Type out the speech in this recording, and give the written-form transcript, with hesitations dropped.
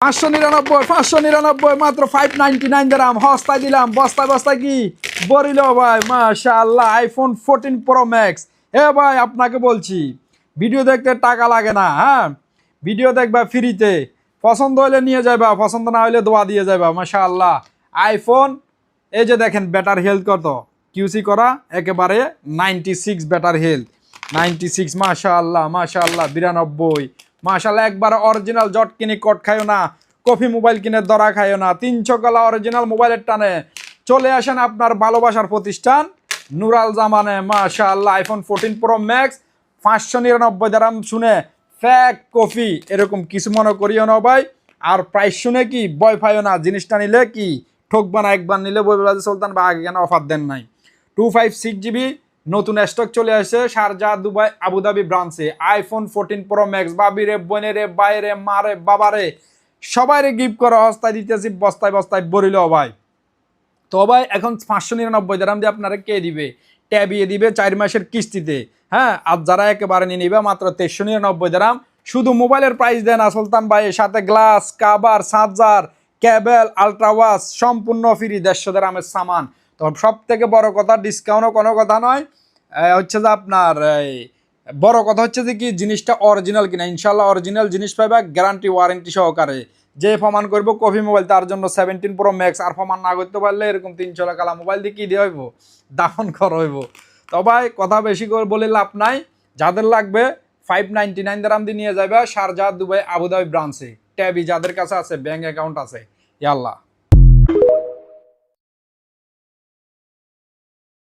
599 মাত্র 599 দিরাম হস্তায় দিলাম বস্তায় বস্তায় কি বরিল ভাই মাশাআল্লাহ আইফোন 14 প্রো ম্যাক্স ভাই আপনাকে বলছি ভিডিও দেখতে টাকা লাগে না হ্যাঁ ভিডিও দেখবা ফ্রিতে পছন্দ হলে নিয়ে যাবা পছন্দ না হলে দোয়া দিয়ে যাবা মাশাআল্লাহ আইফোন এই যে দেখেন ব্যাটারি হেলথ কত কিউসি করা একেবারে 96 ব্যাটারি হেলথ 96 মাশাআল্লাহ 92 মাশাআল্লাহ একবার অরিজিনাল জট কিনে কট খায়ও না কফি মোবাইল কিনে দরা খায়ও না 300 কালা অরিজিনাল মোবাইলের টানে চলে আসেন আপনার ভালোবাসার প্রতিষ্ঠান নুরাল জামানে মাশাআল্লাহ আইফোন 14 প্রো ম্যাক্স 599 দিরহাম শুনে ফেক কফি এরকম কিছু মনে করিও না ভাই আর প্রাইস শুনে কি ভয় পাইও না জিনিসটা নিলে কি ঠকবা না একবার নিলে বলবে সুলতান বা আগে কেন অফার দেন নাই 256 জিবি নতুন স্টক চলে আসে শারজাহ দুবাই আবুধাবি ব্রাঞ্চে আইফোন 14 প্রো ম্যাক্স বাবি রে বোনে রে বাইরে মারে বাবারে সবাইরে গিফট করা হস্তায় দিতেছি বস্তায় বস্তায় বরিল ভাই তো ভাই এখন 599 দিরহাম দিয়ে আপনারা কে দিবে ট্যাবিয়ে দিবে 4 মাসের কিস্তিতে হ্যাঁ আর যারা একেবারে নিয়ে নিবে মাত্র 399 দিরহাম শুধু মোবাইলের প্রাইস দেন সুলতান ভাই সাথে glass cover charger cable ultra watch সম্পূর্ণ ফ্রি 150 দিরহামের সামান তো সব থেকে বড় কথা ডিসকাউন্টও কোনো কথা নয় হচ্ছে যে আপনার বড় কথা হচ্ছে যে কি জিনিসটা অরিজিনাল কিনা ইনশাল্লাহ অরিজিনাল জিনিস পাইবা গ্যারান্টি ওয়ারেন্টি সহকারে যে প্রমাণ করবো কফি মোবাইল তার জন্য 17 প্রো ম্যাক্স আর প্রমাণ না করতে পারলে এরকম 300 কালা মোবাইল দিয়ে কি দিয়ে হইব দাফন করা হইব তো ভাই কথা বেশি করে বলে লাভ নাই যাদের লাগবে 599 দিরহাম দিয়ে নিয়ে যাবে শারজাহ দুবাই আবুধাবি ব্রাঞ্চে ট্যাবি যাদের কাছে আছে ব্যাংক অ্যাকাউন্ট আছে ইয়াল্লাহ